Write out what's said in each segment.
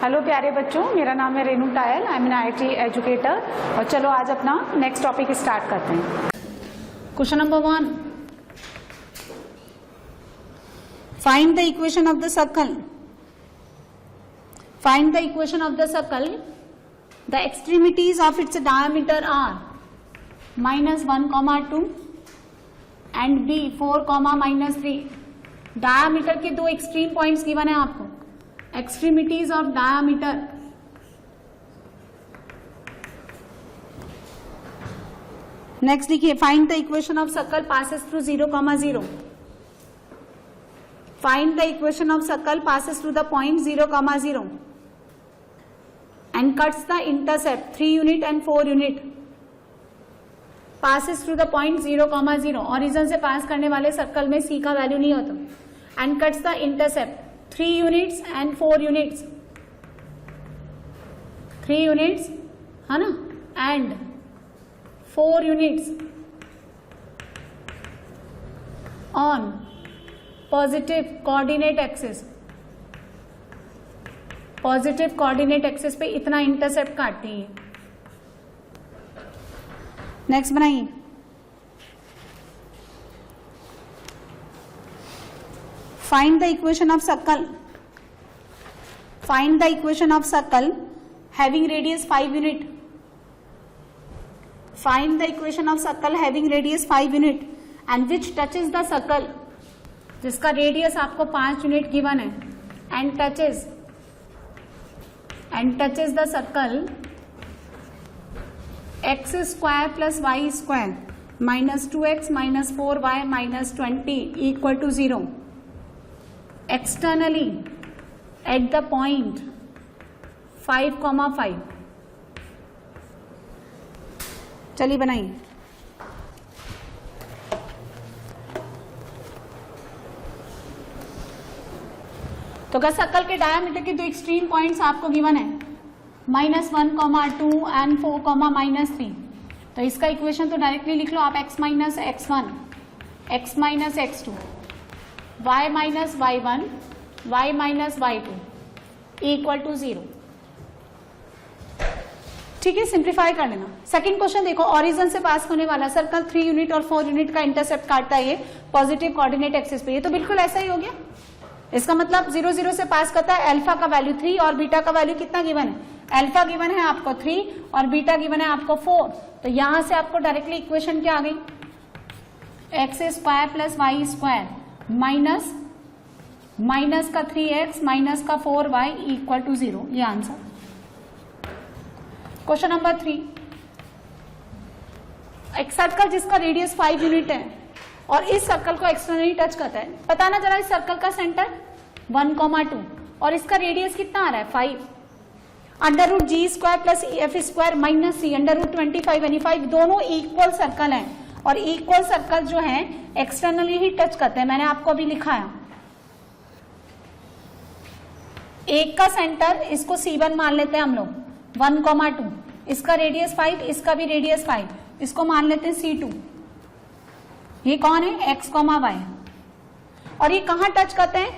Hello प्यारे बच्चों, मेरा नाम है Renu Tayal, I am an IIT educator. और चलो आज अपना नेक्स्ट टॉपिक स्टार्ट करते हैं। Question number 1, find the equation of the circle. Find the equation of the circle. The extremities of its diameter are -1, 2 and B 4, -3। Diameter के दो extreme points given है आपको। एक्सट्रीमिटीज ऑफ डायमीटर नेक्स्ट देखिए, find the equation of circle passes through 0, 0। Find the equation of circle passes through the point 0, 0 and cuts the intercept 3 unit and 4 unit. passes through the point 0, 0। Origin से पास करने वाले circle में C का value नहीं होता। and cuts the intercept 3 units and 4 units। 3 units है ना, and 4 units on positive coordinate axis. Positive coordinate axis पे इतना इंटरसेप्ट काटती है। नेक्स्ट बनाइए, find the equation of circle. Find the equation of circle having radius 5 unit. Find the equation of circle having radius 5 unit and which touches the circle, जिसका radius आपको 5 unit given है, and touches the circle x² + y² -2x -4y -20 = 0 externally at the point 5, 5। चलिए बनाइए। तो अगर circle के diameter के दो एक्सट्रीम पॉइंट्स आपको गिवन है, -1, 2 एंड 4, -3। तो इसका इक्वेशन तो डायरेक्टली लिख लो आप, x - x1, x - x2, y - y1, y - y2 = 0। ठीक है, सिंप्लीफाई कर लेना। सेकंड क्वेश्चन देखो, ओरिजिन से पास होने वाला सर्कल 3 यूनिट और 4 यूनिट का इंटरसेप्ट काटता है ये पॉजिटिव कोऑर्डिनेट एक्सिस पे। ये तो बिल्कुल ऐसा ही हो गया। इसका मतलब 0, 0 से पास करता है। अल्फा का वैल्यू 3 और बीटा का वैल्यू कितना गिवन है? अल्फा गिवन है आपको 3 और बीटा गिवन है आपको 4। तो यहां से आपको डायरेक्टली इक्वेशन क्या आ गई? x² + y² माइनस का 3x माइनस का 4y = 0। ये आंसर। क्वेश्चन नंबर 3, एक सर्कल जिसका रेडियस 5 यूनिट है और इस सर्कल को एक्सटर्नली टच करता है। बताना जरा, इस सर्कल का सेंटर 1, 2 और इसका रेडियस कितना आ रहा है? 5। √g² + f² - c √25 यानी 5 दोनों इक्वल सर्कल हैं और इक्वल सर्कल जो है एक्सटर्नली ही टच करते हैं। मैंने आपको अभी लिखाया, एक का सेंटर इसको C1 मान लेते हैं हम लोग, 1, 2। इसका रेडियस 5, इसका भी रेडियस 5, इसको मान लेते हैं C2। ये कौन है? x, y। और ये कहां टच करते हैं?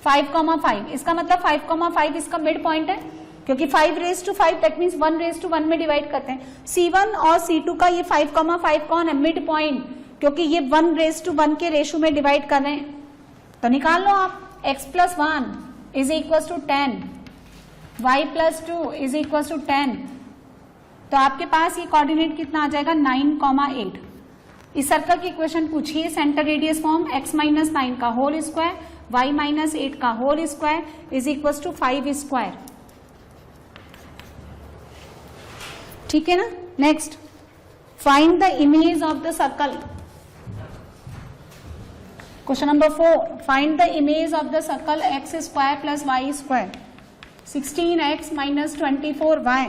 5, 5। इसका मतलब 5, 5 इसका मिड पॉइंट है, क्योंकि 5⁵5 दैट मींस 1:1 में डिवाइड करते हैं। C1 और C2 का ये 5, 5 कौन है? मिड पॉइंट, क्योंकि ये 1:1 के रेशो में डिवाइड कर रहे हैं। तो निकाल लो आप, x + 1 = 10, y + 2 = 10। तो आपके पास ये कोऑर्डिनेट कितना आ जाएगा? 9, 8। इस सर्कल की इक्वेशन पूछिए, सेंटर रेडियस फॉर्म x - 9 का होल स्क्वायर, y - 8 का होल स्क्वायर = 5²। ठीक है ना। Next, find the image of the circle. Question number 4, find the image of the circle x² + y² 16x - 24y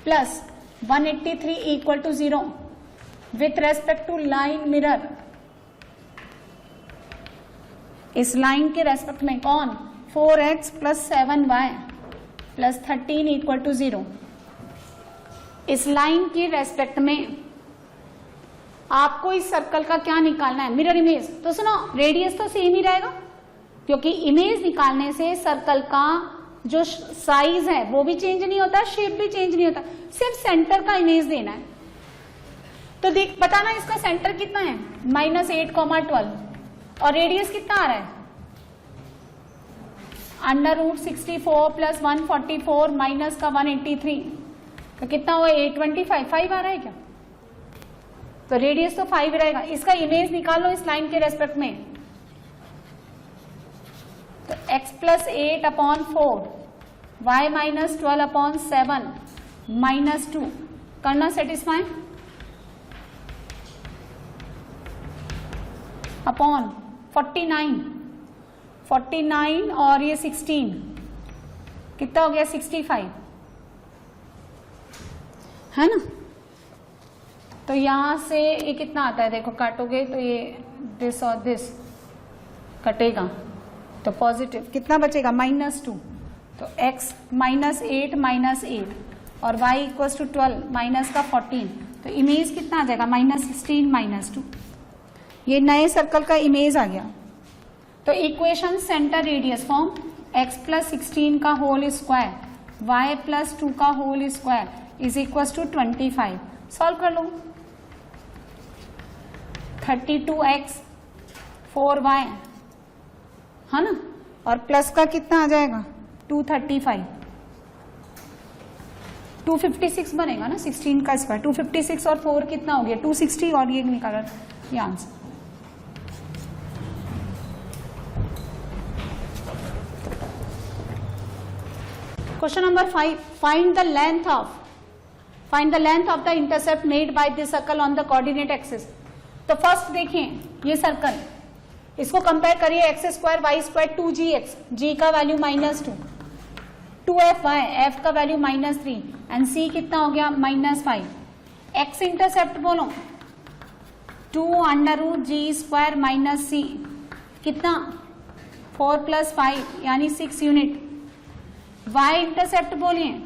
+ 183 = 0 with respect to line mirror। इस line के respect में कौन? 4x + 7y + 13 = 0। इस line के respect में आपको इस सर्कल का क्या निकालना है? Mirror image. तो सुनो, रेडियस तो सेम ही रहेगा, क्योंकि इमेज निकालने से सर्कल का जो साइज है वो भी चेंज नहीं होता, शेप भी चेंज नहीं होता, सिर्फ सेंटर का इमेज देना है। तो देख बताना इसका सेंटर कितना है, -8,12 और रेडियस कितना आ रहा है, √64 + 144 माइनस का 183, तो कितना हुआ 825, 5 आ रहा है क्या, तो रेडियस तो 5 रहेगा। इसका इमेज निकालो इस लाइन के रेस्पेक्ट में, तो x + 8/4 y - 12/7 -2 करना सेटिस्फाई अपॉन 49 और ये 16 कितना हो गया 65 है ना। तो यहां से ये कितना आता है, देखो काटोगे तो ये दिस और दिस कटेगा तो पॉजिटिव कितना बचेगा -2, तो x -8 और y = 12 माइनस का 14, तो इमेज कितना आ जाएगा -16 -2, ये नए सर्कल का इमेज आ गया। तो equation centre radius form x + 16 का होल स्क्वायर y + 2 का whole square is equal to 25। Solve कर लो, 32x 4y है ना, और प्लस का कितना आ जाएगा 235, 256 बनेगा ना 16 का स्क्वायर, 256 और 4 कितना हो गया 260 और ये निकाला ये answer. Question number 5, find the length of the intercept made by this circle on the coordinate axis. तो फर्स्ट देखें ये सर्कल, इसको कंपेयर करिए x² y² 2gx, g का वैल्यू -2, 2fy, f का वैल्यू -3 एंड c कितना हो गया -5। x इंटरसेप्ट बोलो 2√g² - c कितना 4 + 5 यानी 6 यूनिट। y इंटरसेप्ट बोलिए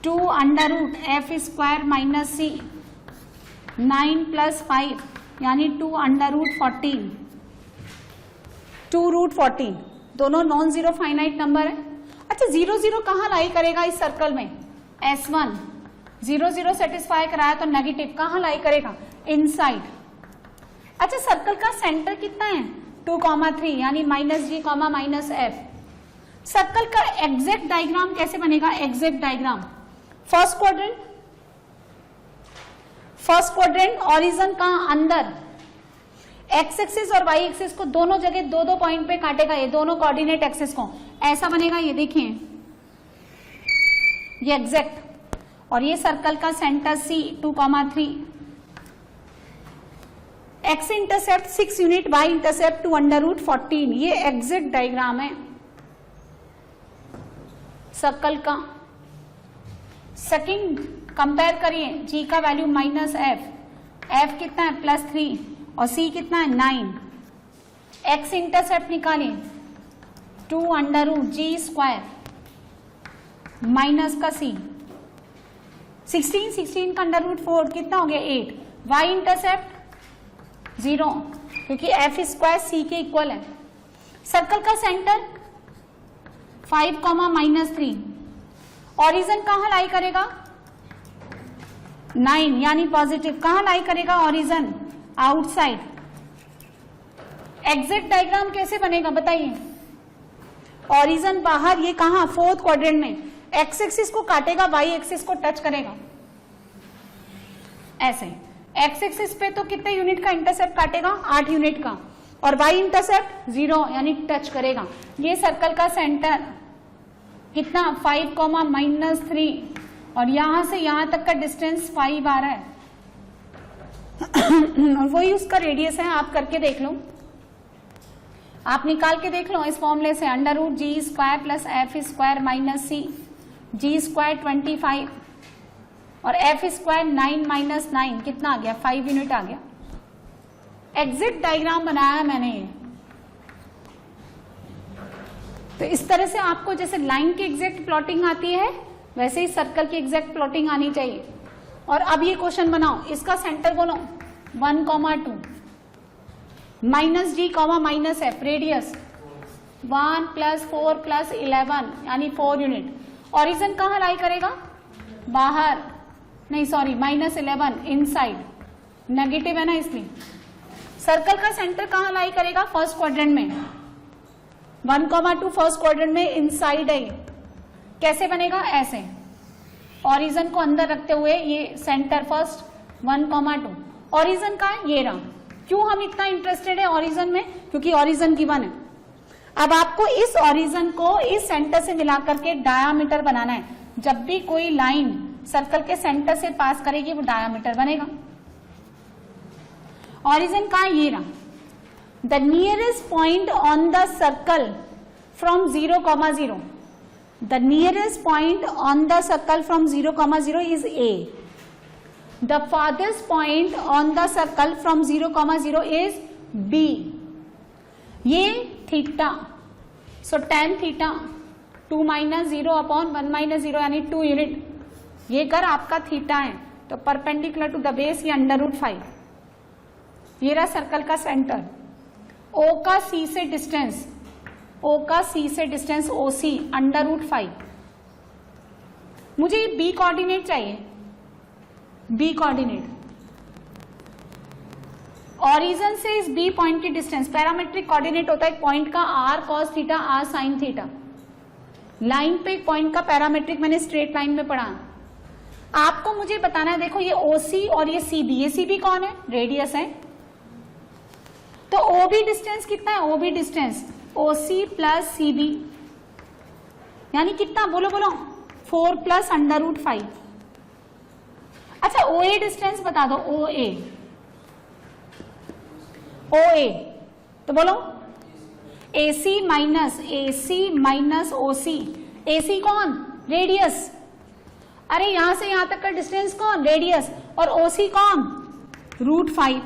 2√f² - c 9 + 5 यानी 2√14, 2√14 दोनों नॉन जीरो फाइनाइट नंबर है। अच्छा 0 0 कहाँ लाई करेगा इस सर्कल में, S1 0 0 सेटिस्फाई कराया तो नेगेटिव कहाँ लाई करेगा इनसाइड। अच्छा सर्कल का सेंटर कितना है 2,3 यानी -g, -f। सर्कल का एग्जैक्ट डायग्राम कैसे बनेगा, exact diagram first quadrant origin का अंदर x एक्सिस और y एक्सिस को दोनों जगह दो पॉइंट पे काटेगा, ये दोनों कोऑर्डिनेट एक्सिस को ऐसा बनेगा, ये देखिए ये एग्जैक्ट। और ये सर्कल का centre C 2,3, x intercept 6 unit, y intercept 2√14, ये एग्जैक्ट डायग्राम है सर्कल का। सेकंड कंपेयर करिए, g का वैल्यू -f, f कितना है +3 और c कितना है 9। x इंटरसेप्ट निकालिए 2√g² माइनस का c, 16 का √4 कितना हो गया 8। y इंटरसेप्ट 0 क्योंकि f² c के इक्वल है। सर्कल का सेंटर 5, -3, ऑरिजन कहां लाई करेगा 9 यानी पॉजिटिव, कहां लाई करेगा ऑरिजन आउटसाइड। एग्जैक्ट डायग्राम कैसे बनेगा बताइए, ऑरिजन बाहर, ये कहां फोर्थ क्वाड्रेंट में, एक्स एक्सिस को काटेगा, वाई एक्सिस को टच करेगा ऐसे। एक्स एक्सिस पे तो कितने यूनिट का इंटरसेप्ट काटेगा 8 यूनिट का, और वाई इंटरसेप्ट 0 यानी टच करेगा। ये सर्कल का सेंटर कितना 5, -3 और यहां से यहां तक का डिस्टेंस 5 आ रहा है और वही उसका रेडियस है। आप करके देख लो, आप निकाल के देख लो इस फॉर्मूले से, √g² + f² - c, g² 25 और f² 9 - 9 कितना आ गया 5 यूनिट आ गया। एग्जैक्ट डायग्राम बनाया है मैंने ये। तो इस तरह से आपको जैसे लाइन की एग्जैक्ट प्लॉटिंग आती है वैसे ही सर्कल की एग्जैक्ट प्लॉटिंग आनी चाहिए। और अब ये क्वेश्चन बनाओ, इसका सेंटर बोलो 1, -2 -g, -f रेडियस 1 + 4 + 11 यानी 4 यूनिट। ओरिजिन कहाँ लाई करेगा? बाहर, नहीं सॉरी -11 इनसाइड, नेगेटिव है ना इसलिए। सर्कल का सेंटर कहाँ लाई करेगा? फर्स्ट क्वाड्रेंट में। 1,2 फर्स्ट क्वाड्रेंट में इनसाइड है। कैसे बनेगा? ऐसे, ओरिजिन को अंदर रखते हुए ये सेंटर फर्स्ट 1,2। ओरिजिन का है? ये रहा। क्यों हम इतना इंटरेस्टेड है ओरिजिन में? क्योंकि ओरिजिन गिवन है। अब आपको इस ओरिजिन को इस सेंटर से मिला करके डायामीटर बनाना है। जब भी कोई लाइन सर्कल के सेंटर से पास करेगी वो डायामीटर बनेगा। ओरिजिन का ये रहा। The nearest point on the circle from 0,0, the nearest point on the circle from 0,0 is A. The farthest point on the circle from 0,0 is B. ये थीटा, सो tan theta 2 - 0 / 1 - 0 यानी 2 unit. ये अगर आपका theta है तो परपेंडिकुलर टू द बेस ये √5। ये रहा सर्कल का सेंटर। O का C से डिस्टेंस, O का C से डिस्टेंस OC √5। मुझे ये B कोऑर्डिनेट चाहिए। बी कोऑर्डिनेट, ओरिजिन से इस बी पॉइंट की डिस्टेंस, पैरामेट्रिक कोऑर्डिनेट होता है एक पॉइंट का r cos theta r sin theta. Line पे एक पॉइंट का पैरामेट्रिक मैंने स्ट्रेट लाइन में पढ़ा। आपको मुझे बताना है, देखो ये OC और ये CB, ये CB कौन है? रेडियस है। तो OB डिस्टेंस कितना है? OB डिस्टेंस OC + CB यानी कितना? बोलो बोलो, 4 + √5। अच्छा OA डिस्टेंस बता दो। OA तो बोलो AC - OC। AC कौन? रेडियस। अरे यहां से यहां तक का डिस्टेंस कौन? रेडियस। और OC कौन? √5।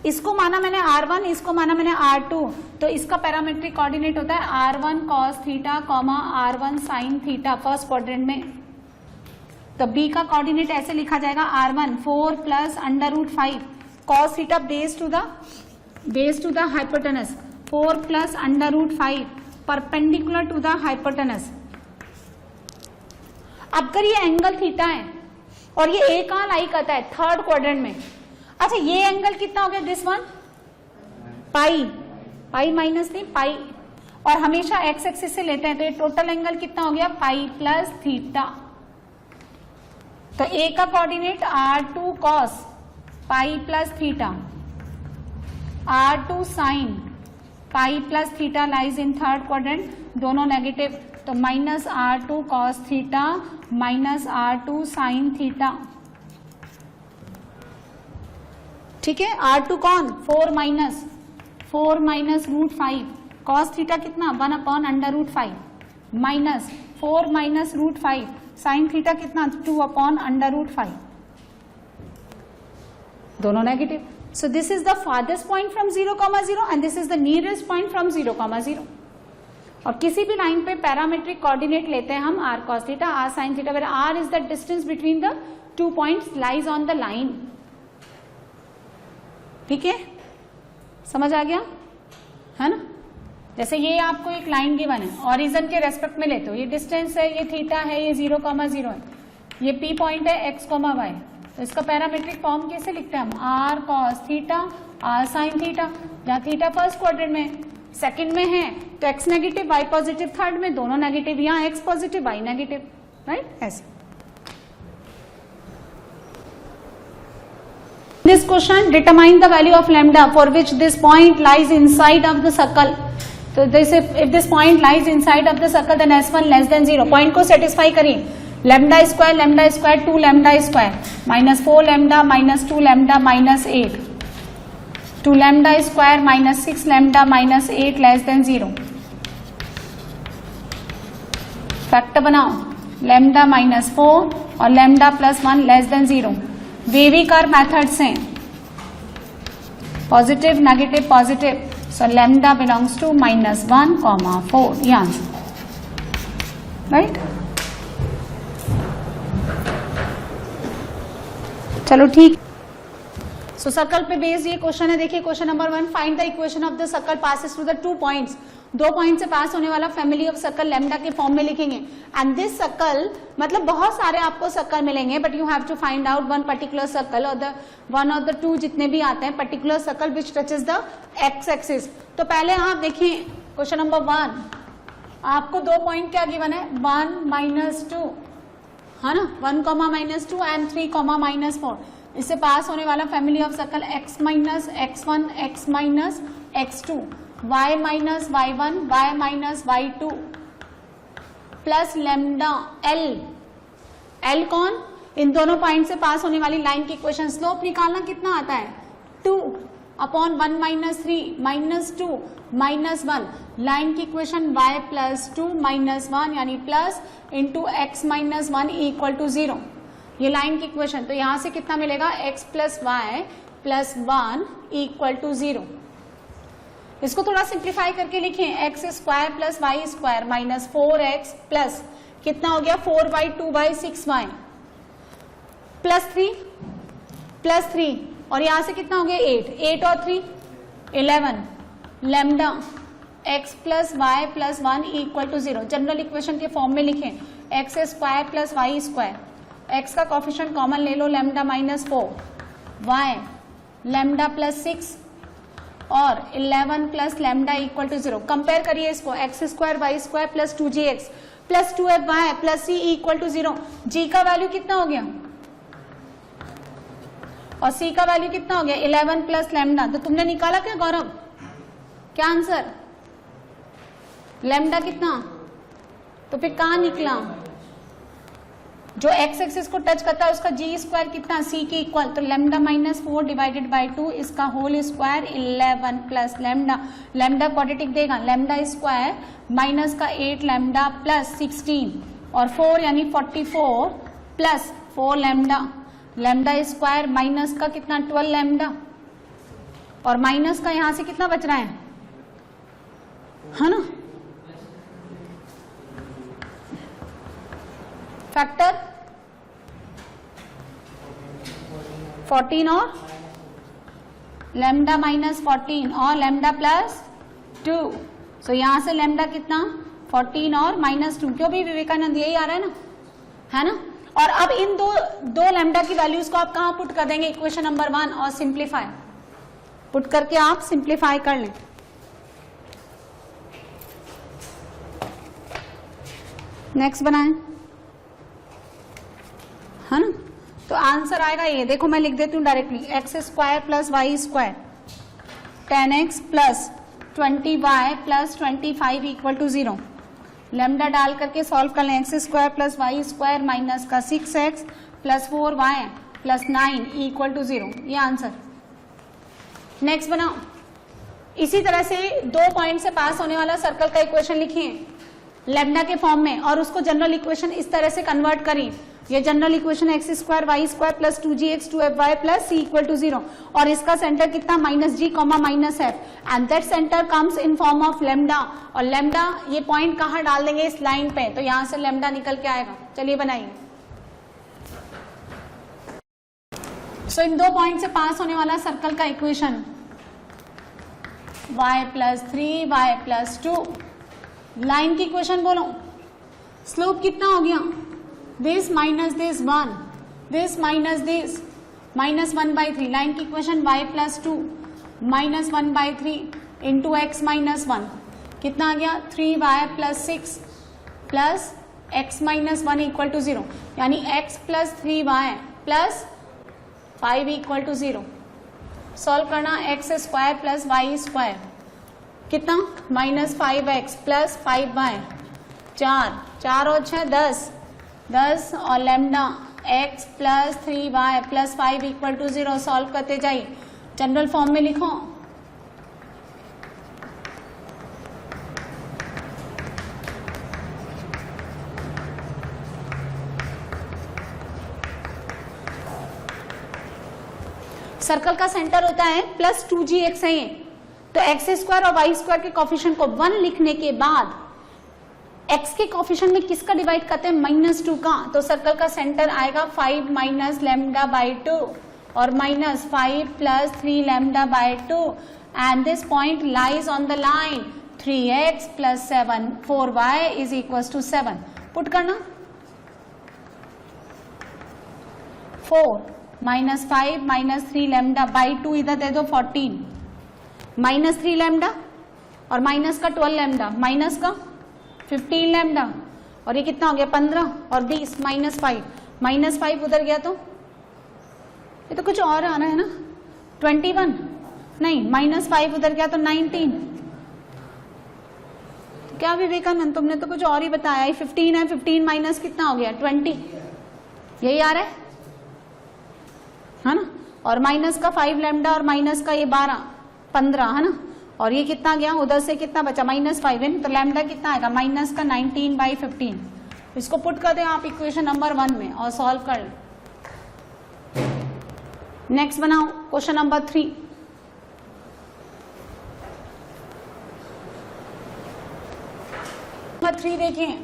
इसको माना मैंने R1, इसको माना मैंने R2, तो इसका पैरामेट्रिक कोऑर्डिनेट होता है R1 cos theta, R1 sin theta first quadrant में। तो B का कोऑर्डिनेट ऐसे लिखा जाएगा R1 4 + √5 cos theta base to the hypotenuse, 4 + √5 perpendicular to the hypotenuse. अब अगर ये एंगल थीटा है और ये A कहां लाई करता है? थर्ड क्वाड्रेंट में। अच्छा ये एंगल कितना हो गया? दिस वन पाई माइनस नहीं पाई, और हमेशा x एक्सिस से लेते हैं, तो ये टोटल एंगल कितना हो गया? पाई + थीटा। तो A का coordinate R2 cos pi + theta, R2 sin pi + theta lies in third quadrant, दोनों नेगेटिव, तो -R2 cos theta -R2 sin theta. ठीक है, R2 कौन? 4 -√5 cos थीटा कितना? 1/√5 -4 - √5 साइन थीटा कितना? 2/√5, दोनों negative. So this is the farthest point from 0,0 and this is the nearest point from 0,0। और किसी भी लाइन पे पैरामेट्रिक कोऑर्डिनेट लेते हैं हम r cos theta r sin थीटा, where r is the distance between the 2 points lies on the line. ठीक है, समझ आ गया है ना? जैसे ये आपको एक लाइन गिवन है, ओरिजिन के रेस्पेक्ट में लेते हो, ये डिस्टेंस है, ये थीटा है, ये 0,0 है, ये P पॉइंट है x, y। तो इसका पैरामेट्रिक फॉर्म कैसे लिखते हैं हम? r cos theta r sin theta. जहां थीटा फर्स्ट क्वाड्रेंट में, सेकंड में है तो x negative y positive, third में दोनों नेगेटिव, यहाँ x positive y negative, right? ऐसे। This question determine the value of lambda for which this point lies inside of the circle. So this if this point lies inside of the circle then S1 less than 0. Point को satisfy करिए। lambda square 2 lambda square -4 lambda -2 lambda -8 2 lambda square -6 lambda -8 less than 0. Factor बनाओ, lambda -4 और lambda +1 less than 0. Wavy curve method से positive negative positive, so lambda belongs to -1,4, ये answer, right? चलो ठीक। So circle पे based ये question है। देखिए question number 1, find the equation of the circle passes through the 2 points. 2 point से pass होने वाला फैमिली ऑफ सर्कल लैम्डा के फॉर्म में लिखेंगे। एंड दिस सर्कल, मतलब बहुत सारे आपको सर्कल मिलेंगे, but you have to find out one particular circle और द वन ऑफ द 2 जितने भी आते हैं particular circle which touches the x axis. तो पहले आप देखिए क्वेश्चन नंबर 1, आपको 2 पॉइंट क्या गिवन है, 1 -2 है ना, 1, -2 एंड 3, -4। इससे पास होने वाला family of circle x -x1, x -x2, y -y1, y -y2 plus lambda l कौन, इन दोनों पॉइंट से पास होने वाली लाइन की इक्वेशन। स्लोप निकालना कितना आता है, 2/1 -3 -2 -1, लाइन की इक्वेशन y +2 -1 यानी प्लस इंटू x -1 = 0, ये लाइन की इक्वेशन। तो यहां से कितना मिलेगा, x + y + 1 = 0। इसको थोड़ा सिंप्लीफाई करके लिखें, x² + y² -4x प्लस कितना हो गया 4y 2y 6y +3 और यहां से कितना हो गया 8 और 3 11 lambda x + y + 1 = 0। General equation के फॉर्म में लिखें, x² + y², x का कोफिशिएंट कॉमन ले लो लैम्डा -4, y लैम्डा +6 और 11 + लैम्डा = 0। कंपेयर करिए इसको, x² y² + 2gx + 2fy + c = 0। g का वैल्यू कितना हो गया और c का वैल्यू कितना हो गया 11 + लैम्डा। तो तुमने निकाला क्या गौरव, क्या आंसर, लैम्डा कितना, तो फिर कहां निकला, जो x एक्सिस को टच करता है उसका g² कितना, c के इक्वल। तो लैम्डा -4 / 2 इसका whole square 11 + lambda, lambda quadratic देगा, लैम्डा स्क्वायर माइनस का 8 लैम्डा प्लस 16 और 4 यानी 44 plus 4 lambda, lambda square minus का कितना 12 लैम्डा और माइनस का यहां से कितना बच रहा है ना, फैक्टर 14 और लैम्डा -14 और लैम्डा +2। सो यहां से लैम्डा कितना 14 और -2, क्यों भी विवेकानंद यही आ रहा है ना। और अब इन दो लैम्डा की वैल्यूज को आप कहां पुट कर देंगे, इक्वेशन नंबर 1 और सिंप्लीफाई पुट करके आप सिंप्लीफाई कर लें। नेक्स्ट बनाएं, है ना। तो आंसर आएगा ये, देखो मैं लिख देती हूँ directly, x² + y² 10x + 20y + 25 = 0। Lambda डाल करके सॉल्व कर लें, x² + y² माइनस का 6x + 4y + 9 = 0, ये आंसर। नेक्स्ट बनाओ, इसी तरह से 2 पॉइंट से पास होने वाला सर्कल का इक्वेशन लिखिए लैम्डा के फॉर्म में और उसको जनरल इक्वेशन इस तरह से कन्वर्ट करिए। ये general equation x² y² + 2gx 2fy + c = 0 और इसका सेंटर कितना -g, -f and that centre comes in form of lambda. और लैम्डा ये पॉइंट कहाँ डाल देंगे, इस लाइन पे, तो यहां से लैम्डा निकल के आएगा। चलिए बनाइए। सो इन 2 पॉइंट से पास होने वाला सर्कल का इक्वेशन y + 3 y + 2, लाइन की इक्वेशन बोलो, स्लोप कितना हो गया, this minus this 1, this minus this -1/3, line की इक्वेशन y + 2 -1/3 इंटू x -1 कितना आ गया 3y + 6 प्लस x -1 = 0, यानी x + 3y + 5 = 0। सॉल्व करना, x² + y² कितना -5x + 5y 4 और 6 10 और लैम्डा x + 3y + 5 = 0। सॉल्व करते जाइए, जनरल फॉर्म में लिखो, सर्कल का सेंटर होता है +2gx है ये, तो x² और y² के कोफिशिएंट को 1 लिखने के बाद x के कोफिशिएंट में किसका डिवाइड करते हैं -2 का, तो सर्कल का सेंटर आएगा 5 - λ/2 और -5 + 3 lambda by 2 and this point lies on the line 3x + 7 4y = 7. Put करना 4 -5 - 3 लैम्डा बाई 2 इधर दे दो 14 -3 लैम्डा और माइनस का 12 लैम्डा माइनस का 15 लैम्डा और ये कितना हो गया 15 और 20 -5 उधर गया तो ये तो कुछ और आ रहा है ना 21 नहीं -5 उधर गया तो 19. तो क्या विवेकानंद तुमने तो कुछ और ही बताया. 15 है 15 माइनस कितना हो गया 20 यही आ रहा है ना. और माइनस का 5 लैम्डा और माइनस का ये 15 है ना. और ये कितना गया उधर से कितना बचा -5 है ना. तो लैम्डा कितना आएगा माइनस का 19/15. इसको पुट कर दें आप इक्वेशन नंबर 1 में और सॉल्व कर लें. नेक्स्ट बनाओ क्वेश्चन नंबर 3. नंबर 3 देखिए.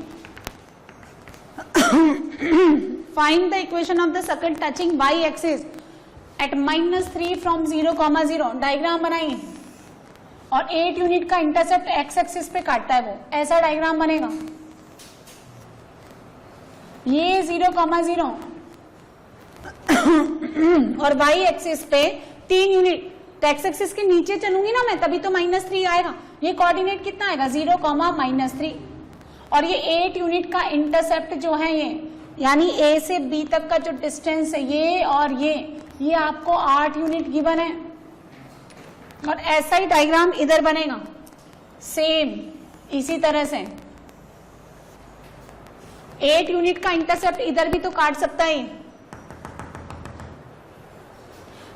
Find the equation of the circle touching y axis at -3 from 0,0. Diagram बनाइए और 8 यूनिट का इंटरसेप्ट x एक्सिस पे काटता है वो ऐसा डायग्राम बनेगा. ये 0,0 और y एक्सिस पे 3 यूनिट. तो x एक्सिस के नीचे चलूंगी ना मैं तभी तो -3 आएगा. ये कोऑर्डिनेट कितना आएगा 0,-3 और ये 8 यूनिट का इंटरसेप्ट जो है ये यानी a से b तक का जो डिस्टेंस है ये और ये आपको 8 यूनिट गिवन है. और ऐसा ही डायग्राम इधर बनेगा सेम इसी तरह से. 8 यूनिट का इंटरसेप्ट इधर भी तो काट सकता है.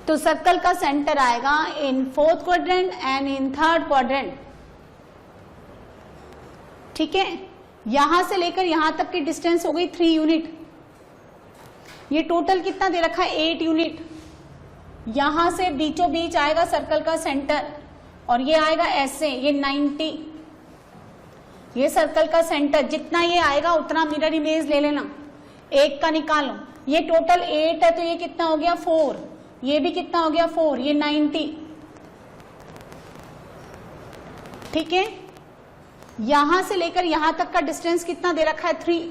तो सर्कल का सेंटर आएगा इन 4th quadrant and in 3rd quadrant. ठीक है. यहां से लेकर यहां तक की डिस्टेंस हो गई 3 यूनिट. ये टोटल कितना दे रखा है 8 यूनिट. यहां से बीचों बीच आएगा सर्कल का सेंटर और ये आएगा ऐसे ये 90. ये सर्कल का सेंटर जितना ये आएगा उतना मिरर इमेज ले लेना. 1 का निकालो. ये टोटल 8 है तो ये कितना हो गया 4. ये भी कितना हो गया 4. ये 90. ठीक है. यहां से लेकर यहां तक का डिस्टेंस कितना दे रखा है 3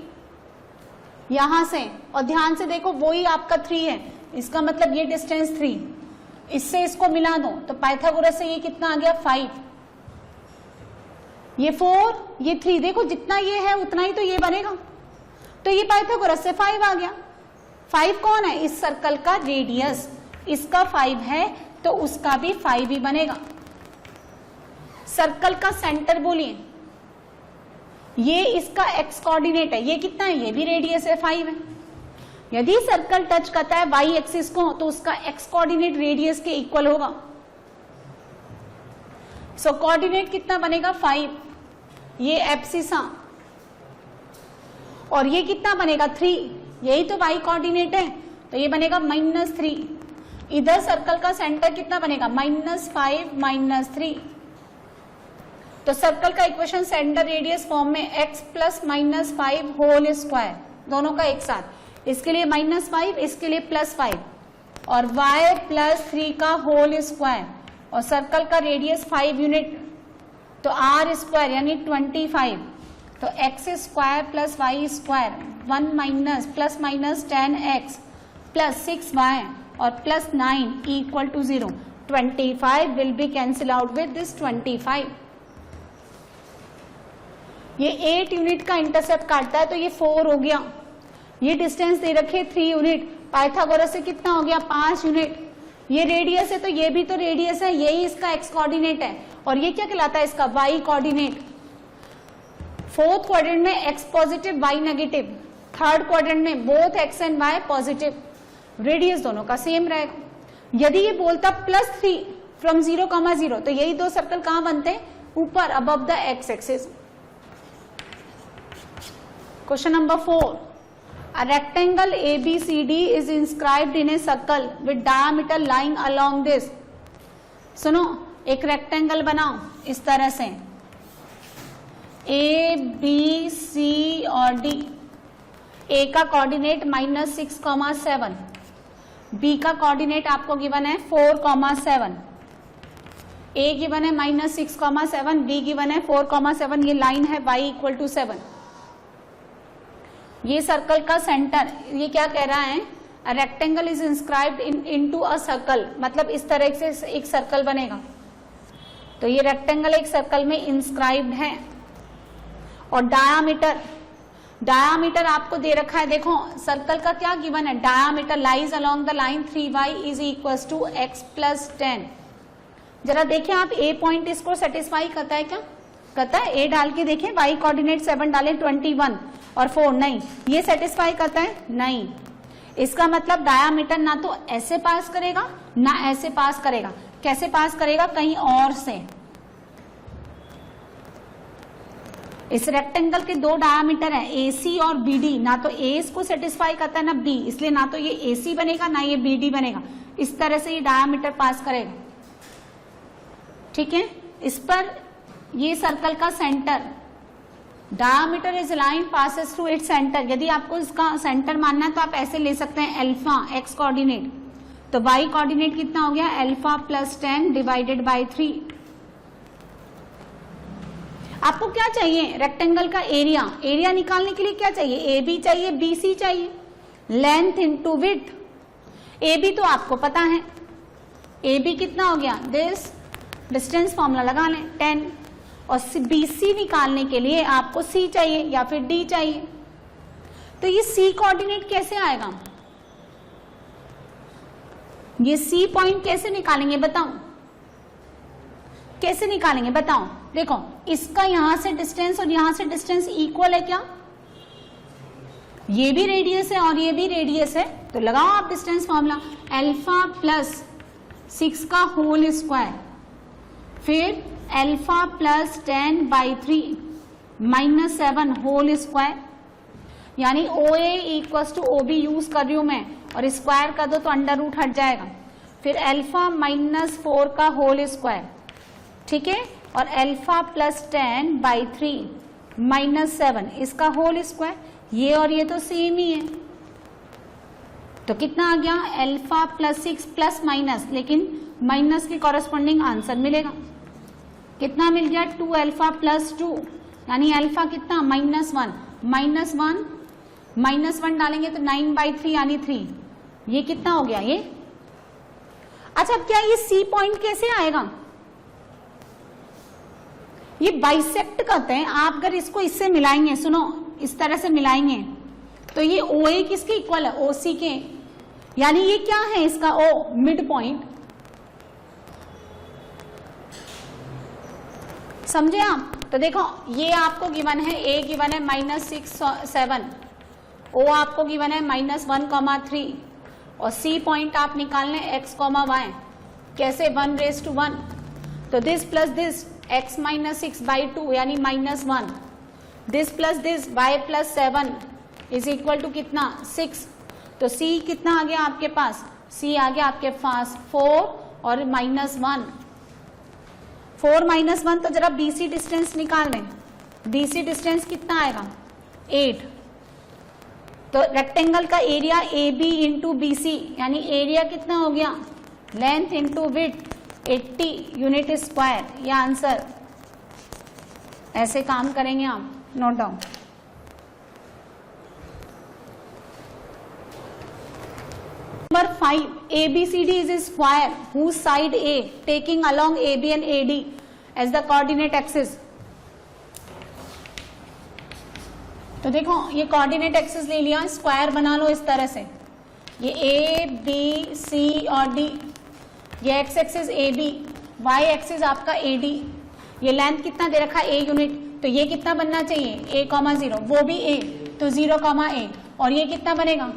यहां से. और ध्यान से देखो वही आपका 3 है. इसका मतलब ये डिस्टेंस 3. इससे इसको मिला दो तो पाइथागोरस से ये कितना आ गया 5. ये 4 ये 3. देखो जितना ये है उतना ही तो ये बनेगा. तो ये पाइथागोरस से 5 आ गया. 5 कौन है इस सर्कल का रेडियस. इसका 5 है तो उसका भी 5 ही बनेगा. सर्कल का सेंटर बोलिए ये इसका x कोऑर्डिनेट है. ये कितना है ये भी रेडियस है 5 है. यदि सर्कल टच करता है y एक्सिस को तो उसका x कोऑर्डिनेट रेडियस के इक्वल होगा. सो कोऑर्डिनेट कितना बनेगा 5. ये एब्सिसा और ये कितना बनेगा 3. यही तो y कोऑर्डिनेट है तो ये बनेगा -3. इधर सर्कल का सेंटर कितना बनेगा -5 -3. तो सर्कल का इक्वेशन सेंटर रेडियस फॉर्म में x + -5 होल स्क्वायर दोनों का एक साथ. इसके लिए -5 इसके लिए +5 और y + 3 का होल स्क्वायर और सर्कल का रेडियस 5 यूनिट तो r स्क्वायर यानी 25. तो x square + y square 1 ± 10x + 6y और +9 = 0. 25 will be cancel out with this 25. ये 8 यूनिट का इंटरसेप्ट काटता है तो ये 4 हो गया. ये डिस्टेंस दे रखे 3 यूनिट. पाइथागोरस से कितना हो गया 5 यूनिट. ये रेडियस है तो ये भी तो रेडियस है. यही इसका x कोऑर्डिनेट है और ये क्या कहलाता है इसका y कोऑर्डिनेट. 4th क्वाड्रेंट में x positive y negative. 3rd quadrant में both x and y positive. Radius दोनों का सेम रहेगा. यदि ये बोलता +3 फ्रॉम 0,0 तो यही दो सर्कल कहां बनते हैं ऊपर above the x axis. Question number 4. A rectangle ABCD is inscribed in a circle with diameter lying along this. सुनो एक रेक्टेंगल बनाओ इस तरह से A, B, C और D. A का कोऑर्डिनेट -6,7. बी का कोऑर्डिनेट आपको गिवन है 4,7, ए गिवन है -6,7, बी गिवन है 4,7, ये लाइन है y = 7। ये सर्कल का सेंटर, ये क्या कह रहा है, a rectangle is inscribed into a circle, मतलब इस तरह से एक सर्कल बनेगा। तो ये रेक्टेंगल एक सर्कल में इंस्क्राइब्ड है। और डायामीटर आपको दे रखा है, देखो सर्कल का क्या गिवन है, diameter lies along the line 3y = x + 10। जरा देखें आप, ए पॉइंट इसको सेटिस्फाई करता है क्या, करता है? ए डाल के देखें, y कोऑर्डिनेट 7 डालें, 21 और 4, नहीं, ये सेटिस्फाई करता है, नहीं। इसका मतलब डायामीटर ना तो ऐसे पास करेगा ना ऐसे पास करेगा। कैसे पास करेगा, कहीं और से। इस रेक्टेंगल के दो डायामीटर है, AC और BD, ना तो A इसको सेटिस्फाई करता है ना B, इसलिए ना तो ये AC बनेगा ना ये BD बनेगा। इस तरह से ये डायामीटर पास करेगा, ठीक है। इस पर ये सर्कल का centre, diameter is line passes through its centre. यदि आपको इसका सेंटर मानना है तो आप ऐसे ले सकते हैं, अल्फा x कोऑर्डिनेट, तो y कोऑर्डिनेट कितना हो गया, अल्फा + 10 / 3। आपको क्या चाहिए, रेक्टेंगल का एरिया। एरिया निकालने के लिए क्या चाहिए, AB चाहिए, BC चाहिए, लेंथ इंटू विड्थ। AB तो आपको पता है, AB कितना हो गया, दिस डिस्टेंस फॉर्मूला लगा लें 10, और BC निकालने के लिए आपको C चाहिए या फिर D चाहिए। तो ये C कोऑर्डिनेट कैसे आएगा, ये C पॉइंट कैसे निकालेंगे बताओ, कैसे निकालेंगे बताओ। देखो इसका यहां से डिस्टेंस और यहां से डिस्टेंस इक्वल है क्या, ये भी रेडियस है और ये भी रेडियस है, तो लगाओ आप डिस्टेंस फॉर्मूला, अल्फा + 6 का होल स्क्वायर, फिर अल्फा + 10/3 -7 होल स्क्वायर, यानी OA = OB यूज कर रही हूं मैं, और स्क्वायर कर दो तो अंडर रूट हट जाएगा, फिर अल्फा -4 का होल स्क्वायर, ठीक है, और अल्फा + 10/3 -7 इसका होल स्क्वायर, ये और ये तो सेम ही है, तो कितना आ गया, अल्फा + 6 प्लस माइनस, लेकिन माइनस के कॉरेस्पॉन्डिंग आंसर मिलेगा, कितना मिल गया, 2 अल्फा + 2, यानी अल्फा कितना, -1 -1 डालेंगे तो 9/3 यानी 3, ये कितना हो गया ये। अच्छा अब क्या ये C पॉइंट कैसे आएगा, ये बाइसेक्ट करते हैं। आप अगर इसको इससे मिलाएंगे, सुनो इस तरह से मिलाएंगे, तो ये OA किसके इक्वल है, OC के, यानी ये क्या है इसका O, मिड पॉइंट, समझे आप। तो देखो ये आपको गिवन है, A गिवन है -6 7, O आपको गिवन है -1,3, और C पॉइंट आप निकाल लें x, y, कैसे 1:1, तो दिस प्लस दिस x -6/2 यानी -1, दिस प्लस दिस y + 7 = कितना, 6, तो C कितना आ गया आपके पास, C आ गया आपके पास 4 और -1, 4 -1, तो जरा BC डिस्टेंस निकाल लें, BC डिस्टेंस कितना आएगा, 8, तो रेक्टेंगल का एरिया AB × BC, यानी एरिया कितना हो गया, length into width 80 unit square, या आंसर। ऐसे काम करेंगे आप, note down. Number 5, ABCD is a square whose side A taking along AB and AD as the coordinate axis। तो देखो ये कोऑर्डिनेट एक्सिस ले लिया, स्क्वायर बना लो इस तरह से, ये A B C और D, ये x axis AB, y axis आपका AD, ये लेंथ कितना दे रखा है A यूनिट, तो ये कितना बनना चाहिए, A,0, वो भी A, तो 0,A, और ये कितना बनेगा,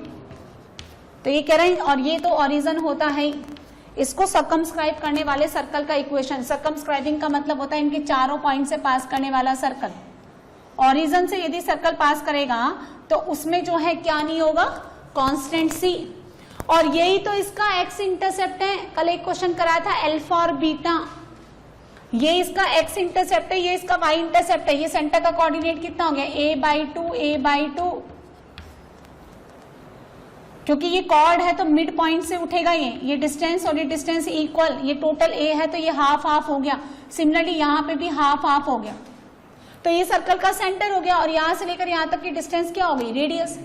तो ये कह रहे हैं, और ये तो ओरिजिन होता है, इसको सर्कमस्क्राइब करने वाले सर्कल का इक्वेशन, सर्कमस्क्राइबिंग का मतलब होता है इनके चारों पॉइंट से पास करने वाला सर्कल। ओरिजिन से यदि सर्कल पास करेगा तो उसमें जो है क्या नहीं होगा, कांस्टेंट C, और यही तो इसका x इंटरसेप्ट है। कल एक क्वेश्चन कराया था अल्फा और बीटा, ये इसका x इंटरसेप्ट है, ये इसका y इंटरसेप्ट है, ये सेंटर का कोऑर्डिनेट कितना हो गया, A/2 A/2, क्योंकि ये कॉर्ड है तो मिड पॉइंट से उठेगा ये डिस्टेंस और ये डिस्टेंस इक्वल, ये टोटल ए है तो ये हाफ हाफ हो गया। सिमिलरली यहाँ पे भी हाफ हाफ हो गया, तो ये सर्कल का सेंटर हो गया और यहां से लेकर यहां तक की डिस्टेंस क्या हो गई, रेडियस।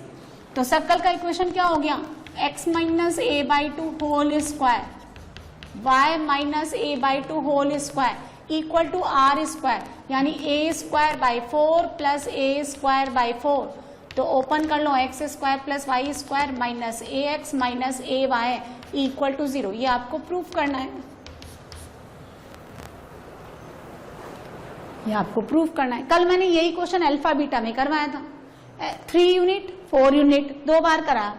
तो सर्कल का इक्वेशन क्या हो गया, x minus A by two whole square y minus A by two whole square equal to R square, यानी A square by 4 plus A square by 4। तो ओपन कर लो, X square plus Y square minus A X minus A Y equal to 0। ये आपको proof करना है, ये आपको प्रूफ करना है। कल मैंने यही क्वेश्चन अल्फा बीटा में करवाया था, 3 यूनिट 4 यूनिट 2 बार कराया,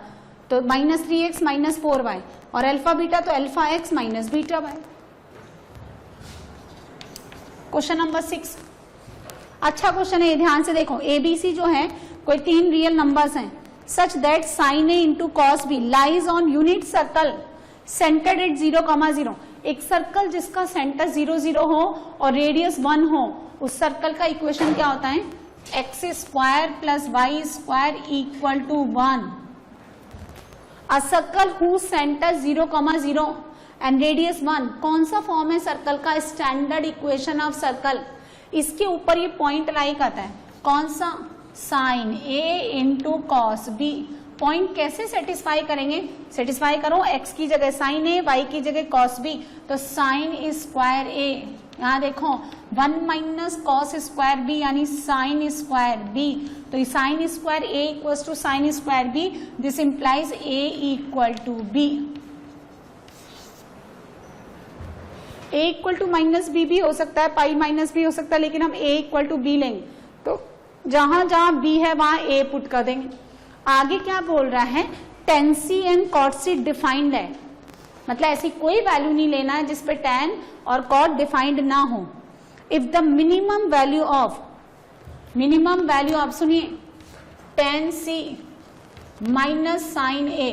तो -3x माइनस 4y, और अल्फा बीटा तो alpha x minus beta y. Question number 6 अच्छा क्वेश्चन है, ध्यान से देखो। एबीसी जो है कोई 3 रियल नंबर्स हैं, such that sine a into cos b lies on unit circle centred at 0,0। एक सर्कल जिसका सेंटर 0 0 हो और रेडियस 1 हो, उस सर्कल का इक्वेशन क्या होता है, x square plus Y square equal to 1। A circle who centre 0,0 and radius 1। कौन सा फॉर्म है सर्कल का, स्टैंडर्ड इक्वेशन ऑफ सर्कल। इसके ऊपर ये पॉइंट लाइक आता है, कौन सा, sine a into cos b. Point कैसे सेटिस्फाई करेंगे, सेटिस्फाई करो, x की जगह साइन ए, y की जगह कॉस बी, तो साइन स्क्वायर ए, यहाँ देखो 1 माइनस कॉस स्क्वायर बी यानी साइन स्क्वायर बी, तो sine square a equal to sine square b, this implies a equal to b. A equal to minus b भी हो सकता है, pi minus भी हो सकता है, लेकिन हम ए इक्वल टू बी लेंगे, तो जहां जहां बी है वहां ए पुट कर देंगे। आगे क्या बोल रहा है, tan c and cot c defined है, मतलब ऐसी कोई वैल्यू नहीं लेना है जिसपे tan और cot डिफाइंड ना हो। If the minimum value of सुनिए tan c माइनस साइन ए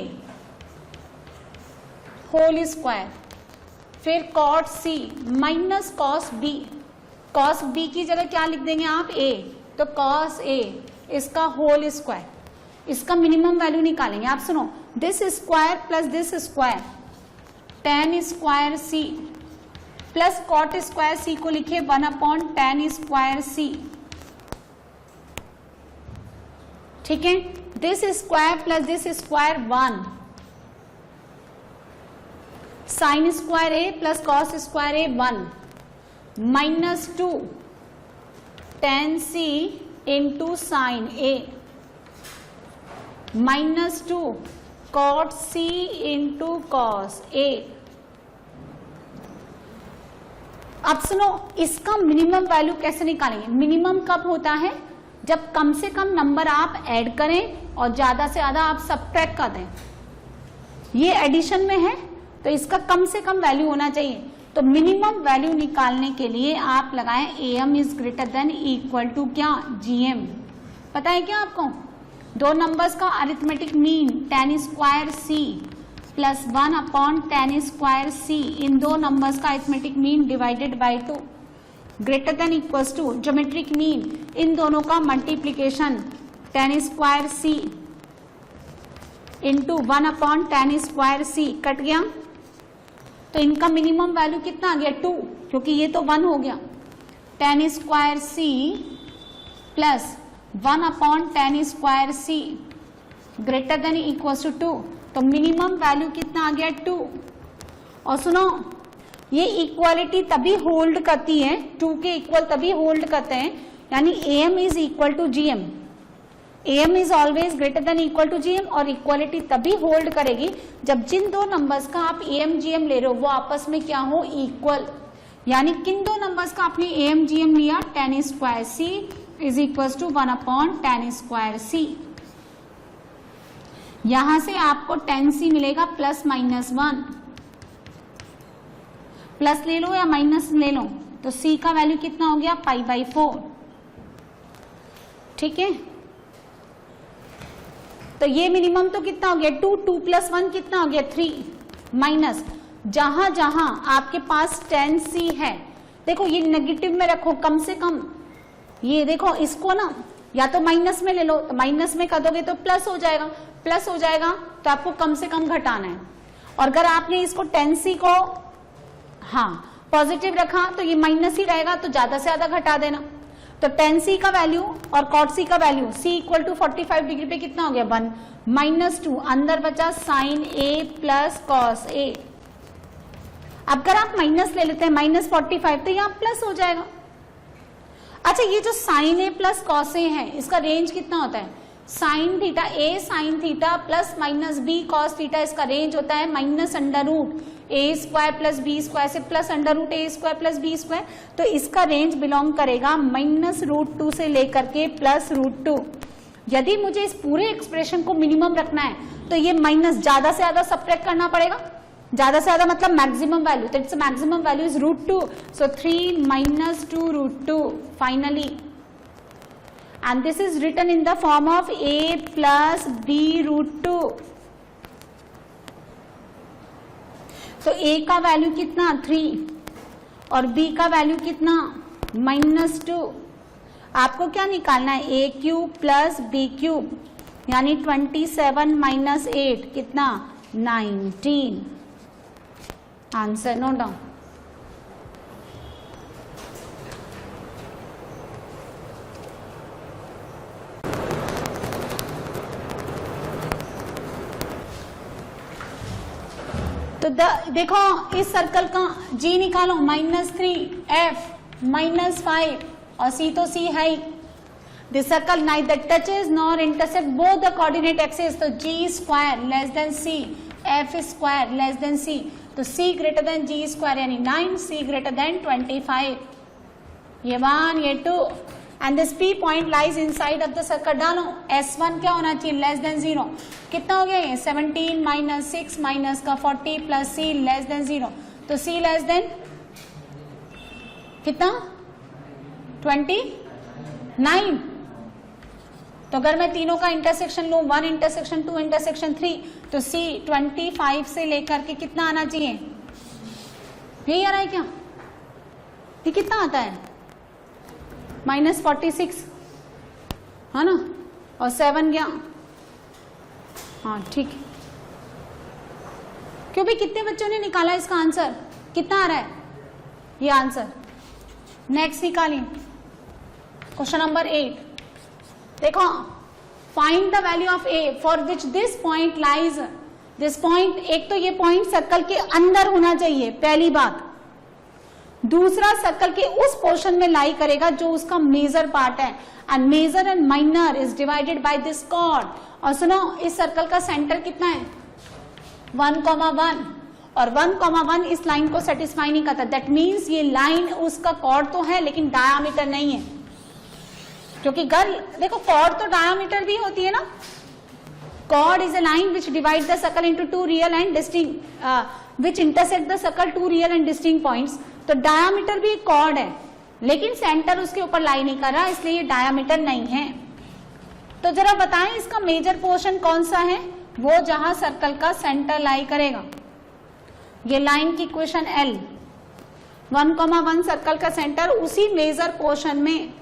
होल स्क्वायर, फिर cot c minus cos b की जगह क्या लिख देंगे आप, a, तो cos a इसका होल स्क्वायर, इसका मिनिमम वैल्यू निकालेंगे। आप सुनो, this square plus this square tan square c plus cot square c को लिखे 1/tan स्क्वायर c, ठीक है। This square plus this square 1, sine square a plus cos square a 1 minus 2 tan c into sine a minus 2 cot c into cos a। अब सुनो, इसका minimum value कैसे निकालेंगे। Minimum कब होता है, जब कम से कम नंबर आप ऐड करें और ज्यादा से ज्यादा आप सब्ट्रैक्ट कर दें। ये एडिशन में है तो इसका कम से कम वैल्यू होना चाहिए, तो मिनिमम वैल्यू निकालने के लिए आप लगाएं am is greater than equal to क्या, gm। पता है क्या आपको, दो नंबर्स का arithmetic mean tan square c plus 1/tan square c, इन दो नंबर्स का arithmetic mean divided by 2 greater than equals to geometric mean, इन दोनों का multiplication tan square c into 1/tan square c cut गया, तो इनका मिनिमम वैल्यू कितना आ गया, 2, क्योंकि ये तो 1 हो गया। tan square c plus 1/tan square c greater than equal to 2, तो मिनिमम वैल्यू कितना आ गया, 2। और सुनो, ये इक्वालिटी तभी होल्ड करती है, 2 के इक्वल तभी होल्ड करते हैं, यानी am is equal to gm, am is always greater than equal to gm, और इक्वालिटी तभी होल्ड करेगी जब जिन दो नंबर्स का आप am gm ले रहे हो वो आपस में क्या हो, इक्वल। यानी किन दो नंबर्स का आपने am gm लिया, tan square c is equal to 1/tan square c। यहां से आपको tan c मिलेगा प्लस माइनस 1, प्लस ले लो या माइनस ले लो, तो c का वैल्यू कितना हो गया, π/4, ठीक है। तो ये मिनिमम तो कितना हो गया, 2 प्लस 1 कितना हो गया, 3 माइनस, जहां जहां आपके पास tan c है, देखो ये नेगेटिव में रखो कम से कम, ये देखो इसको ना या तो माइनस में ले लो, तो माइनस में कर दोगे तो प्लस हो जाएगा, प्लस हो जाएगा, तो आपको कम से कम घटाना है। और अगर आपने इसको 10c को पॉजिटिव रखा तो ये माइनस ही रहेगा, तो ज्यादा से ज्यादा घटा देना। तो 10c का वैल्यू और cot c का value, c equal to 45 degree पे कितना हो गया 1 -2, अंदर बचा sine a plus cos a। अब अगर आप माइनस ले लेते हैं -45 तो यहाँ प्लस हो जाएगा। अच्छा, ये जो sine a plus cos a है इसका रेंज कितना होता है? Sine theta a sine theta plus minus b cos theta, इसका रेंज होता है minus under root a square plus b square से plus under root a square plus b square. तो इसका रेंज बिलोंग करेगा -√2 से लेकर के +√2। यदि मुझे इस पूरे एक्सप्रेशन को मिनिमम रखना है तो ये माइनस ज्यादा से ज्यादा सब्ट्रैक्ट करना पड़ेगा। ज्यादा से ज्यादा मतलब मैक्सिमम वैल्यू, तो its maximum value is √2, so 3 - 2√2 finally, and this is written in the form of a plus b√2। तो a का वैल्यू कितना 3 और b का वैल्यू कितना -2। आपको क्या निकालना है? a cube plus b cube, यानी 27 - 8 कितना 19। Answer note down. तो देखो इस सर्कल का g निकालो -3, f -5 और c तो c है ही। This circle neither touches nor intersect both the coordinate axis, तो g square less than c, f square less than c, तो c greater than g square यानी 9, c ग्रेटर देन 25, ये 1 ये 2, and this p point lies inside of the circle. डालो s1 क्या होना चाहिए? Less than 0। कितना हो गया ये? 17 - 6 माइनस का 40 प्लस c लेस देन 0, तो c लेस देन कितना 29। तो अगर मैं तीनों का इंटरसेक्शन लूं, 1 इंटरसेक्शन 2 इंटरसेक्शन 3, तो c 25 से लेकर के कितना आना चाहिए? यही आ रहा है क्या? ये कितना आता है? -46 है ना, और 7 गया, हाँ ठीक है। क्यों भी कितने बच्चों ने निकाला इसका आंसर? कितना आ रहा है ये आंसर? नेक्स्ट निकालिए क्वेश्चन नंबर 8। देखो, find the value of a for which this point lies. This point, एक तो ये पॉइंट सर्कल के अंदर होना चाहिए, पहली बात। दूसरा, सर्कल के उस पोर्शन में लाई करेगा जो उसका मेजर पार्ट है, and major and minor is divided by this chord. और सुनो, इस सर्कल का सेंटर कितना है? 1,1, और 1,1 इस लाइन को सेटिस्फाई नहीं करता। दैट मीन्स ये लाइन उसका कॉर्ड तो है लेकिन डायामीटर नहीं है, क्योंकि देखो कॉर्ड तो डायामीटर भी होती है ना। Chord is a line which divide the circle into 2 real and distinct, which intersect the circle 2 real and distinct points. तो डायामीटर भी एक कॉर्ड है, लेकिन सेंटर उसके ऊपर लाई नहीं कर रहा, इसलिए ये डायामीटर नहीं है। तो जरा बताएं इसका मेजर पोर्शन कौन सा है? वो जहां सर्कल का सेंटर लाई करेगा। ये लाइन की इक्वेशन L, 1,1 सर्कल का सेंटर उसी मेजर पोर्शन में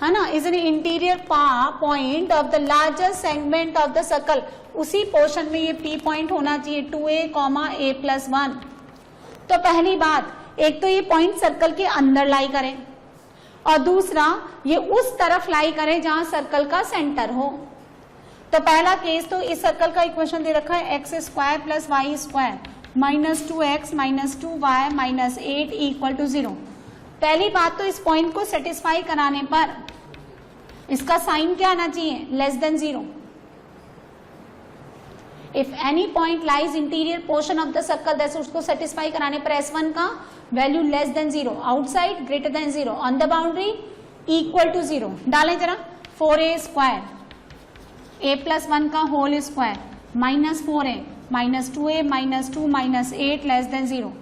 है ना, is an interior point of the largest segment of the circle. उसी पोर्शन में ये P पॉइंट होना चाहिए 2a, a+1। तो पहली बात, एक तो ये पॉइंट सर्कल के अंदर लाई करें, और दूसरा ये उस तरफ लाई करें जहां सर्कल का सेंटर हो। तो पहला केस, तो इस सर्कल का इक्वेशन दे रखा है x² + y² -2x - 2y - 8 = 0। पहली बात तो इस पॉइंट को सेटिस्फाई कराने पर इसका साइन क्या आना चाहिए? Less than 0। If any point lies interior portion of the circle, that's उसको सेटिस्फाई कराने पर S1 का value less than 0, outside greater than 0, on the boundary equal to 0। डालें जरा, 4a² a+1 का whole square -4a -2a -2 -8 less than 0,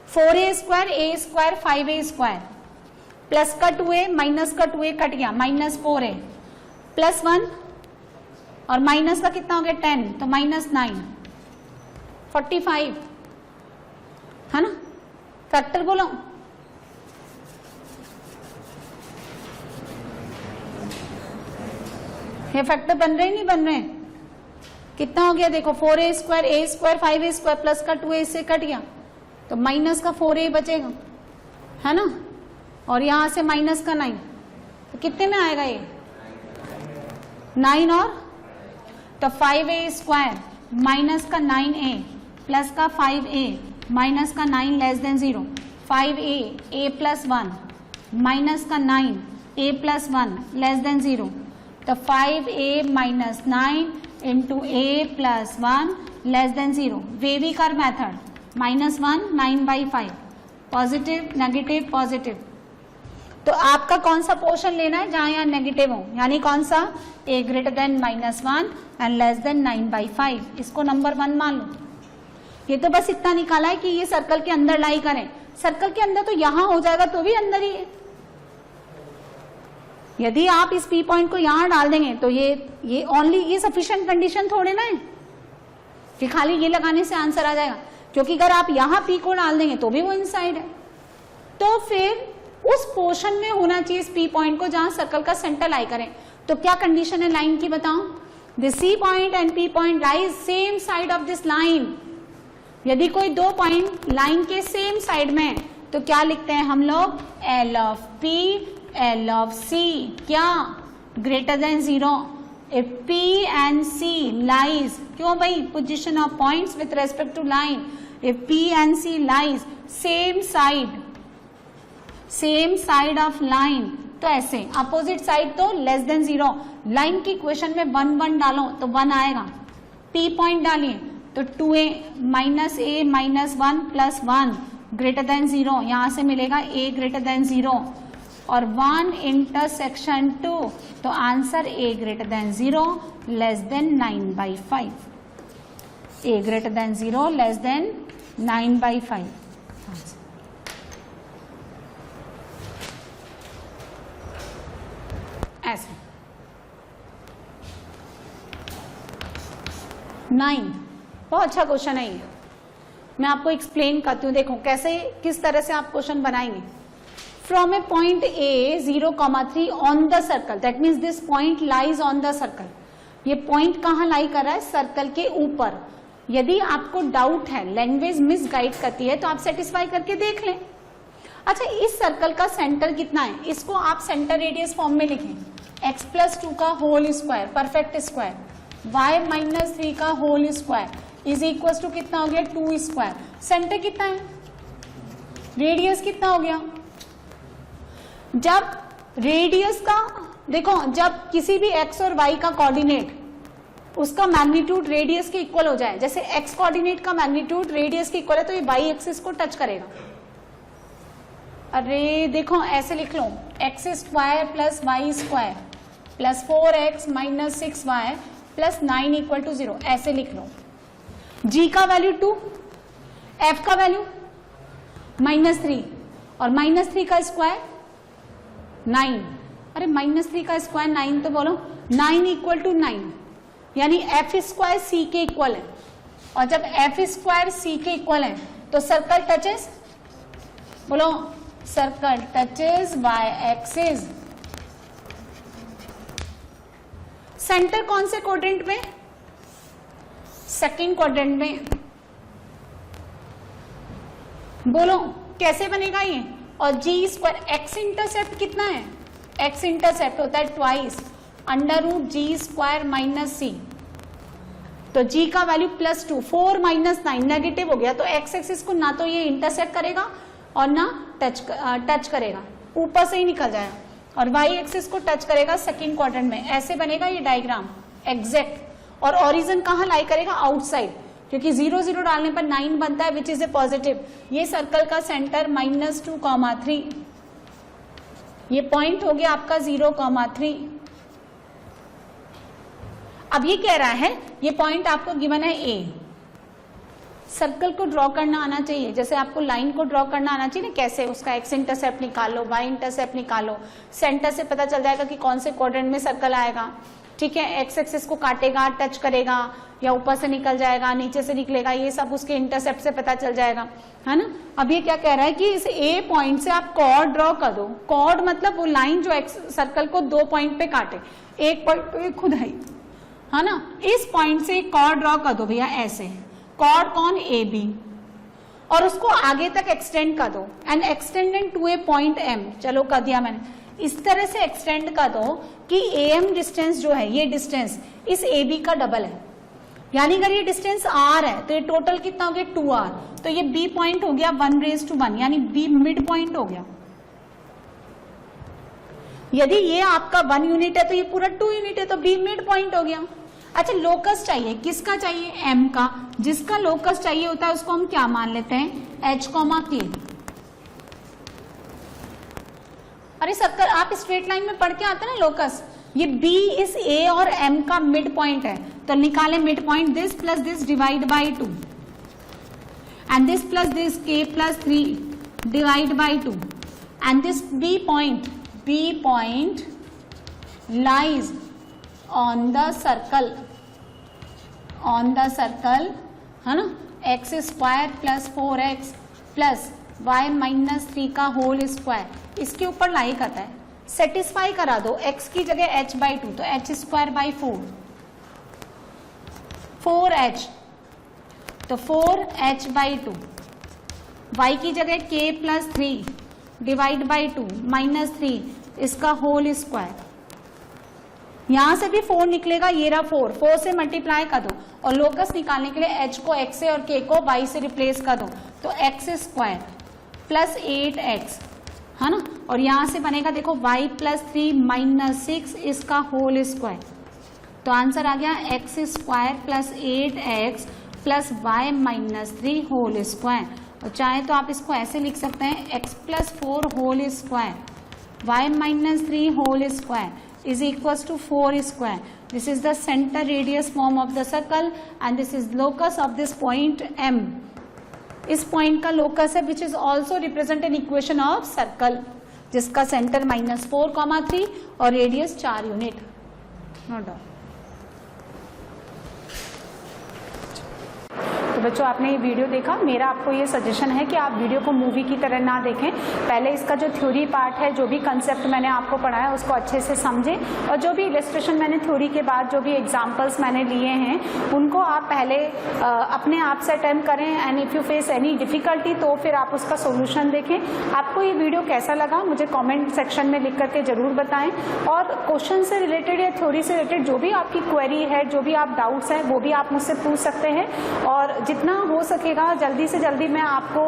4a² a² 5a² plus का 2a minus का 2a cut गया, -4a +1 और माइनस का कितना हो गया 10, तो -9 45 है ना। फैक्टर बोलो, ये फैक्टर बन रहे नहीं बन रहे? कितना हो गया देखो 4a square, a square 5a square plus का 2a इससे कट गया तो माइनस का 4a बचेगा, है ना, और यहां से माइनस का 9, तो कितने में आएगा ये 9 और तो 5a स्क्वायर माइनस का 9a प्लस का 5a माइनस का 9 less than 0, 5a a plus 1 minus का 9 a प्लस 1 लेस देन 0, तो 5a minus 9 into a plus 1 less than 0, wavy curve method -1 9/5, positive negative positive. तो आपका कौन सा पोर्शन लेना है जहां यहाँ नेगेटिव हो, यानी कौन सा a greater than -1 and less than 9/5, इसको नंबर 1 मान लो। ये तो बस इतना निकाला है कि ये सर्कल के अंदर लाई करें, सर्कल के अंदर तो यहां हो जाएगा तो भी अंदर ही है। यदि आप इस P पॉइंट को यहां डाल देंगे तो ये ओनली ये सफिशिएंट कंडीशन थोड़े ना है कि खाली ये लगाने से आंसर आ जाएगा, क्योंकि अगर आप यहां P को डाल देंगे तो भी वो इनसाइड है। तो फिर उस पोर्शन में होना चाहिए इस P पॉइंट को जहां सर्कल का सेंटर लाई करें। तो क्या कंडीशन है लाइन की बताओ, this C point and P point lies same side of this line. यदि कोई दो पॉइंट लाइन के सेम साइड में तो क्या लिखते हैं हम लोग, L of P L of C क्या greater than 0 if P and C lies, क्यों भाई, position of points with respect to line, if P and C lies same side of line, तो ऐसे अपोजिट साइड तो less than 0, line की equation में 1 1 डालो तो 1 आएगा, P पॉइंट डालिए तो 2a minus a minus 1 plus 1 greater than 0, यहां से मिलेगा a ग्रेटर देन 0 और 1 इंटरसेक्शन 2, तो answer a greater than 0 less than 9/5, a greater than 0 less than 9/5। ऐसे 9 बहुत अच्छा क्वेश्चन है ये, मैं आपको एक्सप्लेन करती हूँ। देखो कैसे किस तरह से आप क्वेश्चन बनाएंगे। From A point A 0,3 on the circle, that means this point lies on the circle. ये पॉइंट कहाँ लाई कर रहा है, सर्कल के ऊपर। यदि आपको डाउट है, लैंग्वेज मिसगाइड करती है, तो आप सेटिस्फाई करके देख लें। अच्छा, इस सर्कल का सेंटर कितना है, इसको आप सेंटर रेडियस फॉर्म में लिखें, x प्लस 2 का whole square perfect square, y minus 3 का whole square is equal to कितना हो गया 2 स्क्वायर। सेंटर कितना है, रेडियस कितना हो गया। जब रेडियस का देखो, जब किसी भी x और y का कोऑर्डिनेट उसका मैग्नीट्यूड रेडियस के इक्वल हो जाए, जैसे x कोऑर्डिनेट का मैग्नीट्यूड रेडियस के इक्वल है तो ये y एक्सिस को टच करेगा। अरे देखो ऐसे लिख लो, X square plus Y square plus 4x minus 6y plus 9 equal to 0, ऐसे लिख लो। g का वैल्यू 2, f का वैल्यू -3 और -3 का स्क्वायर 9। अरे -3 का स्क्वायर 9 तो बोलो 9 इक्वल टू 9, यानी f स्क्वायर c के इक्वल है। और जब f स्क्वायर c के इक्वल है तो सर्कल टचेस, बोलो circle touches y axis. Centre कौन से क्वाड्रेंट में, सेकंड क्वाड्रेंट में। बोलो कैसे बनेगा ये। और जी स्क्वायर, एक्स इंटरसेप्ट कितना है, एक्स इंटरसेप्ट होता है ट्वाइस √g स्क्वायर माइनस सी, तो g का वैल्यू +2, 4 माइनस 9 नेगेटिव हो गया, तो x एक्सिस को ना तो ये इंटरसेप्ट करेगा और ना टच करेगा, ऊपर से ही निकल जाएगा, और y एक्सिस को टच करेगा सेकंड क्वाड्रेंट में। ऐसे बनेगा ये डायग्राम एग्जैक्ट। और ओरिजिन कहाँ लाई करेगा, आउटसाइड, क्योंकि 0 0 डालने पर 9 बनता है विच इज ए पॉजिटिव। ये सर्कल का सेंटर -2,3, ये पॉइंट हो गया आपका 0,3। अब ये कह रहा है, ये पॉइंट आपको गिवन है A, सर्कल को ड्रॉ करना आना चाहिए, जैसे आपको लाइन को ड्रॉ करना आना चाहिए ना, कैसे उसका एक्स इंटरसेप्ट निकालो, वाई इंटरसेप्ट निकालो, सेंटर से पता चल जाएगा कि कौन से क्वाड्रेंट में सर्कल आएगा। ठीक है, एक्स एक्सिस को काटेगा, टच करेगा, या ऊपर से निकल जाएगा, नीचे से निकलेगा, ये सब उसके इंटरसेप्ट से पता चल जाएगा, है ना। अब ये क्या कह रहा है कि इस ए पॉइंट से आप कॉर्ड ड्रॉ कर दो। कॉर्ड मतलब वो लाइन जो सर्कल को 2 पॉइंट पे काटे, एक पॉइंट पे खुद है, है ना, इस पॉइंट से कॉर्ड ड्रॉ कर दो भैया ऐसे, कॉर्ड कौन, ए बी, और उसको आगे तक एक्सटेंड कर दो, and extended to a point M, चलो कर दिया मैंने, इस तरह से एक्सटेंड कर दो कि ए एम डिस्टेंस जो है, ये डिस्टेंस इस ए बी का डबल है, यानी अगर ये डिस्टेंस आर है तो ये टोटल कितना हो गया 2r, तो ये बी पॉइंट हो गया 1:1, यानी बी मिड पॉइंट हो गया। यदि ये आपका 1 यूनिट है तो ये पूरा 2 यूनिट है, तो बी मिड पॉइंट हो गया। अच्छा, लोकस चाहिए, किसका चाहिए, एम का, जिसका लोकस चाहिए होता है उसको हम क्या मान लेते हैं, एच कॉमा के। अरे सक्कर, आप स्ट्रेट लाइन में पढ़ के आते हैं ना लोकस, ये बी इस ए और एम का मिड पॉइंट है, तो निकाले mid point, this plus this divide by 2 and this plus this के plus 3 divide by 2 and this B point lies on the circle, है ना, X square plus 4x plus y minus 3 का whole square, इसके ऊपर लाई करता है, satisfy करा दो, x की जगह h बाई 2, तो h स्क्वायर बाई 4h, तो 4h बाई 2, y की जगह k plus 3 divide by 2 minus 3 इसका होल स्क्वायर, यहां से भी 4 निकलेगा, ये रहा 4 से मल्टीप्लाई कर दो, और लोकस निकालने के लिए h को x से और k को y से रिप्लेस कर दो, तो x स्क्वायर प्लस 8x, है ना, और यहां से बनेगा देखो y प्लस 3 माइनस 6 इसका होल स्क्वायर, तो आंसर आ गया x square plus 8x plus y minus 3 whole square. और चाहे तो आप इसको ऐसे लिख सकते हैं, x plus 4 whole square y minus 3 whole square is equals to 4 square. This is the center radius form of the circle and this is locus of this point M. इस पॉइंट का लोकस है which is also represent an equation of circle जिसका centre -4,3 और radius 4 unit. Note down. तो बच्चों आपने ये video देखा, मेरा आपको ये सजेशन है कि आप वीडियो को मूवी की तरह ना देखें, पहले इसका जो थ्योरी पार्ट है, जो भी कंसेप्ट मैंने आपको पढ़ाया उसको अच्छे से समझें, और जो भी इलस्ट्रेशन मैंने थ्योरी के बाद जो भी एग्जांपल्स मैंने लिए हैं उनको आप पहले अपने आप से अटेम्प्ट करें, and if you face any difficulty तो फिर आप उसका सोल्यूशन देखें। आपको ये वीडियो कैसा लगा मुझे कॉमेंट सेक्शन में लिख करके ज़रूर बताएं, और क्वेश्चन से रिलेटेड या थ्योरी से रिलेटेड जो भी आपकी क्वेरी है, जो भी आप डाउट्स हैं वो भी आप मुझसे पूछ सकते हैं, और जितना हो सकेगा जल्दी से जल्दी मैं आपको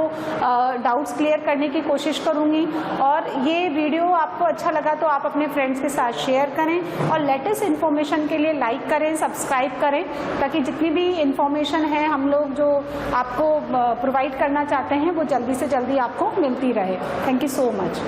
डाउट्स क्लियर करने की कोशिश करूंगी। और ये वीडियो आपको अच्छा लगा तो आप अपने फ्रेंड्स के साथ शेयर करें, और लेटेस्ट इन्फॉर्मेशन के लिए लाइक करें, सब्सक्राइब करें, ताकि जितनी भी इन्फॉर्मेशन है हम लोग जो आपको प्रोवाइड करना चाहते हैं वो जल्दी से जल्दी आपको मिलती रहे। Thank you so much.